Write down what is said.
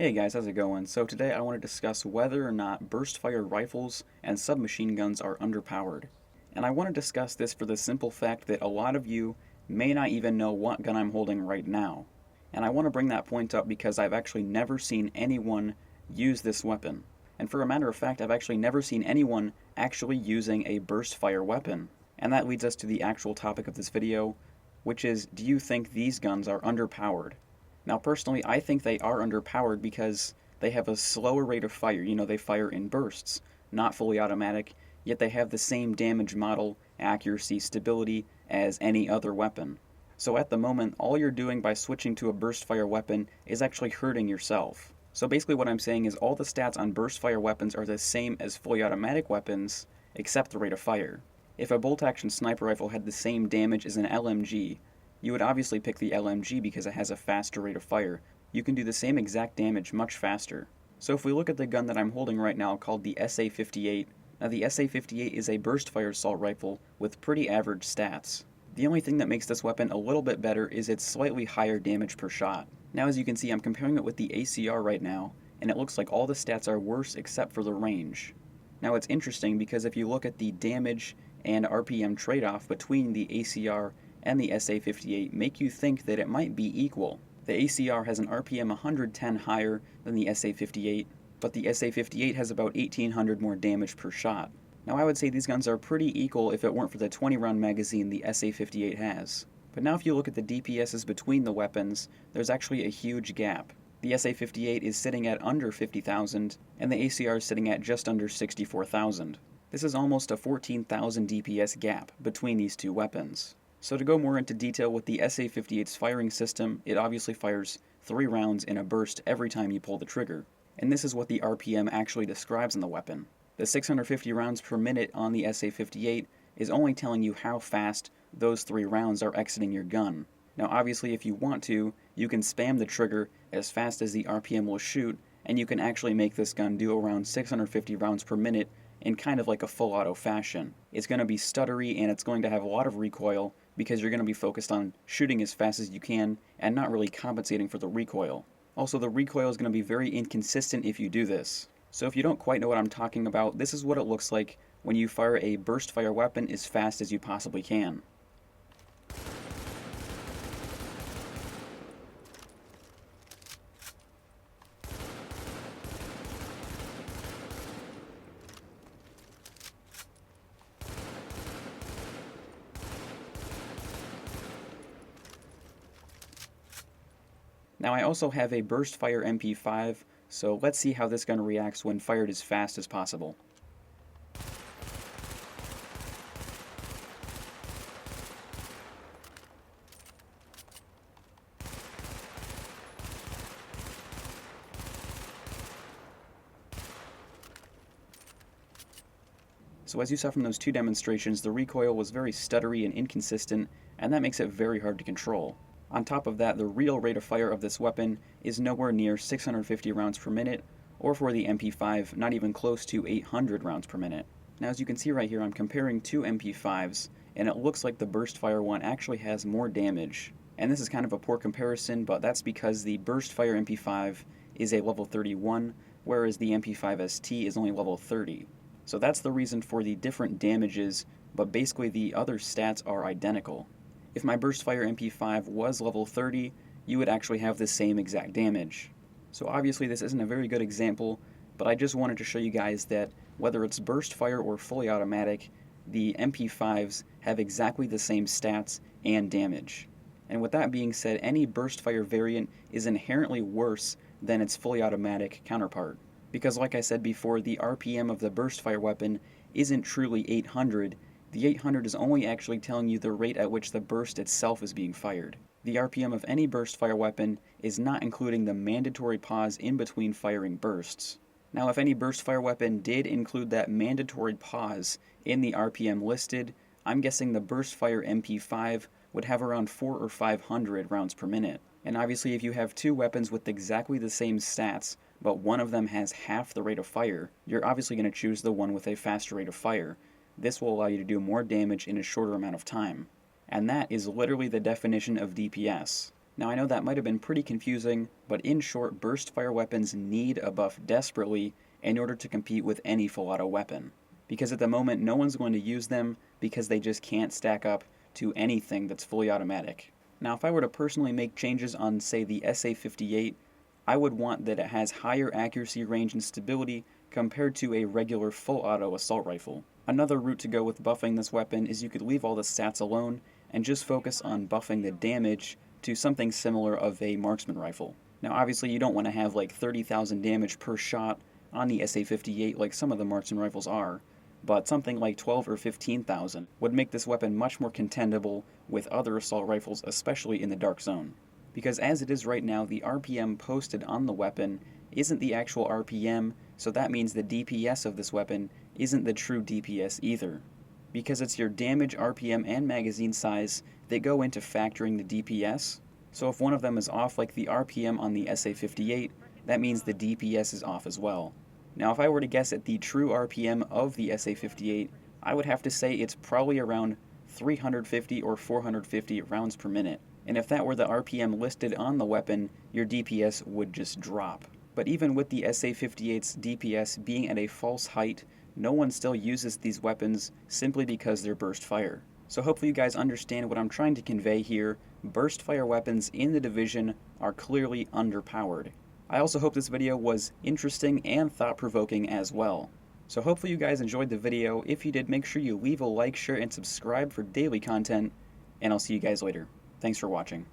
Hey guys, how's it going? So today I want to discuss whether or not burst fire rifles and submachine guns are underpowered. And I want to discuss this for the simple fact that a lot of you may not even know what gun I'm holding right now. And I want to bring that point up because I've actually never seen anyone use this weapon. And for a matter of fact, I've actually never seen anyone actually using a burst fire weapon. And that leads us to the actual topic of this video, which is, do you think these guns are underpowered? Now, personally, I think they are underpowered because they have a slower rate of fire. They fire in bursts, not fully automatic, yet they have the same damage model, accuracy, stability as any other weapon. So at the moment, all you're doing by switching to a burst fire weapon is actually hurting yourself. So basically what I'm saying is all the stats on burst fire weapons are the same as fully automatic weapons, except the rate of fire. If a bolt-action sniper rifle had the same damage as an LMG, you would obviously pick the LMG because it has a faster rate of fire. You can do the same exact damage much faster. So if we look at the gun that I'm holding right now called the SA58, now the SA58 is a burst fire assault rifle with pretty average stats. The only thing that makes this weapon a little bit better is its slightly higher damage per shot. Now as you can see, I'm comparing it with the ACR right now, and it looks like all the stats are worse except for the range. Now it's interesting because if you look at the damage and RPM trade-off between the ACR and the SA58 make you think that it might be equal. The ACR has an RPM 110 higher than the SA58, but the SA58 has about 1800 more damage per shot. Now I would say these guns are pretty equal if it weren't for the 20 round magazine the SA58 has. But now if you look at the DPSs between the weapons, there's actually a huge gap. The SA58 is sitting at under 50,000, and the ACR is sitting at just under 64,000. This is almost a 14,000 DPS gap between these two weapons. So to go more into detail with the SA58's firing system, it obviously fires 3 rounds in a burst every time you pull the trigger. And this is what the RPM actually describes in the weapon. The 650 rounds per minute on the SA58 is only telling you how fast those 3 rounds are exiting your gun. Now obviously if you want to, you can spam the trigger as fast as the RPM will shoot, and you can actually make this gun do around 650 rounds per minute in kind of like a full auto fashion. It's going to be stuttery and it's going to have a lot of recoil because you're going to be focused on shooting as fast as you can and not really compensating for the recoil. Also, the recoil is going to be very inconsistent if you do this. So if you don't quite know what I'm talking about, this is what it looks like when you fire a burst fire weapon as fast as you possibly can. Now I also have a burst fire MP5, so let's see how this gun reacts when fired as fast as possible. So as you saw from those 2 demonstrations, the recoil was very stuttery and inconsistent, and that makes it very hard to control. On top of that, the real rate of fire of this weapon is nowhere near 650 rounds per minute, or for the MP5, not even close to 800 rounds per minute. Now as you can see right here, I'm comparing 2 MP5s, and it looks like the burst fire one actually has more damage. And this is kind of a poor comparison, but that's because the burst fire MP5 is a level 31, whereas the MP5ST is only level 30. So that's the reason for the different damages, but basically the other stats are identical. If my burst fire MP5 was level 30, you would actually have the same exact damage. So obviously this isn't a very good example, but I just wanted to show you guys that whether it's burst fire or fully automatic, the MP5s have exactly the same stats and damage. And with that being said, any burst fire variant is inherently worse than its fully automatic counterpart. Because like I said before, the RPM of the burst fire weapon isn't truly 800, the 800 is only actually telling you the rate at which the burst itself is being fired. The RPM of any burst fire weapon is not including the mandatory pause in between firing bursts. Now if any burst fire weapon did include that mandatory pause in the RPM listed, I'm guessing the burst fire MP5 would have around 400 or 500 rounds per minute. And obviously if you have 2 weapons with exactly the same stats, but one of them has half the rate of fire, you're obviously going to choose the one with a faster rate of fire. This will allow you to do more damage in a shorter amount of time. And that is literally the definition of DPS. Now I know that might have been pretty confusing, but in short, burst fire weapons need a buff desperately in order to compete with any full auto weapon. Because at the moment no one's going to use them because they just can't stack up to anything that's fully automatic. Now if I were to personally make changes on, say, the SA58, I would want that it has higher accuracy range and stability compared to a regular full auto assault rifle. Another route to go with buffing this weapon is you could leave all the stats alone and just focus on buffing the damage to something similar of a marksman rifle. Now obviously you don't want to have like 30,000 damage per shot on the SA58 like some of the marksman rifles are, but something like 12 or 15,000 would make this weapon much more contendable with other assault rifles, especially in the dark zone. Because as it is right now, the RPM posted on the weapon isn't the actual RPM, so that means the DPS of this weapon isn't the true DPS either. Because it's your damage, RPM, and magazine size that go into factoring the DPS, so if one of them is off like the RPM on the SA58, that means the DPS is off as well. Now if I were to guess at the true RPM of the SA58, I would have to say it's probably around 350 or 450 rounds per minute. And if that were the RPM listed on the weapon, your DPS would just drop. But even with the SA58's DPS being at a false height, no one still uses these weapons simply because they're burst fire. So hopefully you guys understand what I'm trying to convey here. Burst fire weapons in the Division are clearly underpowered. I also hope this video was interesting and thought-provoking as well. So hopefully you guys enjoyed the video. If you did, make sure you leave a like, share, and subscribe for daily content, and I'll see you guys later. Thanks for watching.